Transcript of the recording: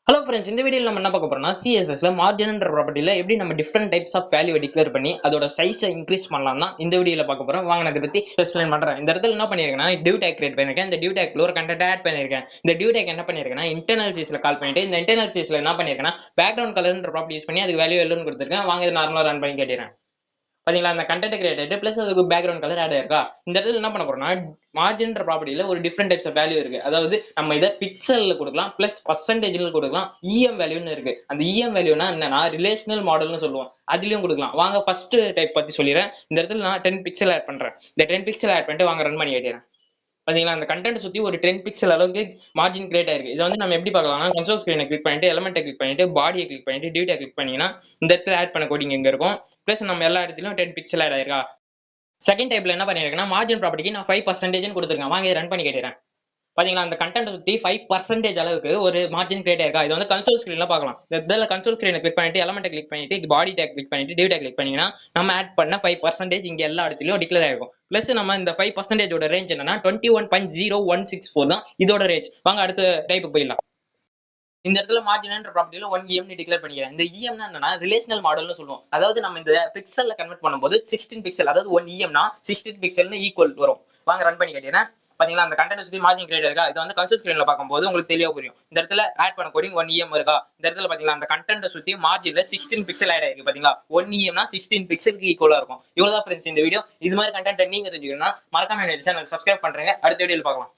Hello friends, இந்த வீடியோல நம்ம என்ன பார்க்க போறோம்னா சிஎஸ்எஸ்ல மார்ஜின்ன்ற ப்ராப்பர்ட்டில எப்படி நம்ம டிஃபரெண்ட் டைப்ஸ் ஆஃப் வேல்யூவை டிக்ளேர் பண்ணி அதோட சைஸை இன்க்ரீஸ் பண்ணலாம் தான் இந்த வீடியோல பார்க்க போறோம். வாங்க நான் இதை பத்தி எக்ஸ்பிளைன் பண்றேன். இந்த இடத்துல என்ன பண்ணிருக்கேன்னா டிவ் டேக் கிரியேட் பண்ணிருக்கேன். இந்த டிவ் டேக்ல ஒரு கண்டென்ட் ஆட் பண்ணிருக்கேன். இந்த டிவ் டேக் என்ன பண்ணிருக்கேன்னா இன்டர்னல் சீஸ்ல கால் பண்ணிட்டு இந்த இன்டர்னல் சீஸ்ல என்ன பண்ணிருக்கேன்னா பேக்ரவுண்ட் கலர்ன்ற ப்ராப்பர்ட்டி யூஸ் பண்ணி அதுக்கு வேல்யூ எல்லோன்னு கொடுத்துருக்கேன். வாங்க இது நார்மலா ரன் பண்ணி கேட்டுறேன். பாத்தீங்களா, அந்த கண்டென்ட் கிரியேட் ஆயிட்டு பிளஸ் அதுக்கு பேக்ரவுண்ட் கலர் ஆட் ஆயிருக்கா. இந்த இடத்துல என்ன பண்ண போறோம்னா மார்ஜின்ற ப்ராப்பர்ட்டில ஒரு டிஃபரெண்ட் டைப்ஸ் ஆஃப் வேல்யூ இருக்கு. அதாவது நம்ம இதை பிக்சல்ல கொடுக்கலாம், பிளஸ் பர்சன்டேஜ்ல கொடுக்கலாம், இஎம் வேல்யூன்னு இருக்கு. அந்த இஎம் வேல்யூனா என்னன்னா ரிலேஷனல் மாடல்னு சொல்லுவோம், அதுலயும் கொடுக்கலாம். வாங்க ஃபர்ஸ்ட் டைப் பத்தி சொல்லிடுறேன். இந்த இடத்துல நான் 10 பிக்சல் ஆட் பண்றேன். இந்த 10 பிக்சல் ஆட் பண்ணிட்டு வாங்க ரன் பண்ணி கேட்டுறேன். பாத்தீங்களா, அந்த கண்டென்ட் சுத்தி ஒரு 10 பிக்சல் அளவுக்கு மார்ஜின் கிரியேட் ஆயிருக்கு. இதை வந்து நம்ம எப்படி பார்க்கலாம்னா கன்சோல் ஸ்கிரீனை கிளிக் பண்ணிட்டு எலமெண்ட்டை கிளிக் பண்ணிட்டு பாடியை கிளிக் பண்ணிட்டு டியூட்டை கிளிக் பண்ணீங்கன்னா இந்த இடத்துல ஆட் பண்ண கோடிங் எங்க இருக்கும். பிளஸ் நம்ம எல்லா இடத்துலயும் 10 பிக்சல் ஆட் ஆயிருக்கா. செகண்ட் டைப்ல என்ன பண்ணிருக்கேன்னா மார்ஜின் ப்ராப்பர்ட்டிக்கு நான் 5% கொடுத்துருக்கேன். வாங்க ரன் பண்ணி கேட்டுறேன். பாத்தீங்களா, அந்த கண்டென்ட் சுத்தி 5% அளவுக்கு ஒரு மார்ஜின் கிரியேட் ஆயிருக்கா. இது வந்து கன்சோல் ஸ்கிரீன்ல பார்க்கலாம். இதில் கன்சோல் ஸ்கிரீனை கிளிக் பண்ணிட்டு எலமெண்ட்டை கிளிக் பண்ணிட்டு பாடி டேக் கிளிக் பண்ணிட்டு டியூ டேக் கிளிக் பண்ணீங்கன்னா நம்ம ஆட் பண்ண 5% இங்க எல்லா இடத்துலயும் டிக்ளேர் ஆயிருக்கும். பிளஸ் நம்ம இந்த 5% ரேஞ்ச் என்னன்னா 21.0164 தான் இதோட ரேஞ்ச். வாங்க அடுத்த டைப் போயிடலாம். இந்த இடத்துல மார்ஜின்ன்ற ப்ராப்பர்ட்டில 1 டிக்ளேர் பண்ணிக்கிறேன். இந்த இஎம்னா என்னன்னா ரிலேஷனல் மாடல்னு சொல்லுவோம். அதாவது நம்ம இந்த பிக்சல்ல கன்வெர்ட் பண்ணும்போது 16 பிக்சல், அதாவது 1 இஎம்னா 16 பிக்சல்னு ஈக்குவல் வரும். வாங்க ரன் பண்ணி கேட்டீங்கன்னா பாத்தீங்களா, அந்த கண்டென்ட் சுத்தி மார்ஜின் கிரியேட் இருக்கா. இது வந்து கன்சோல் ஸ்கிரீன்ல பார்க்கும்போது உங்களுக்கு தெளிவா புரியும். இந்த இடத்துல ஆட் பண்ண கோடிங் 1 இஎம் இருக்கா. இந்த இடத்துல பாத்தீங்களா அந்த கண்டென்ட் சுத்தி மார்ஜின்ல 16 பிக்சல் ஆட் ஆயிருக்கு. பாத்தீங்களா, 1 இஎம்னா 16 பிக்சலுக்கு ஈக்குவலா இருக்கும். இவ்வளவுதான் ஃப்ரெண்ட்ஸ் இந்த வீடியோ. இது மாதிரி கண்டென்ட் நீங்க தெரிஞ்சுக்கணும்னா மறக்காம என்னோட சேனல் சப்ஸ்கிரைப் பண்றேங்க. அடுத்த வீடியோல பார்க்கலாம்.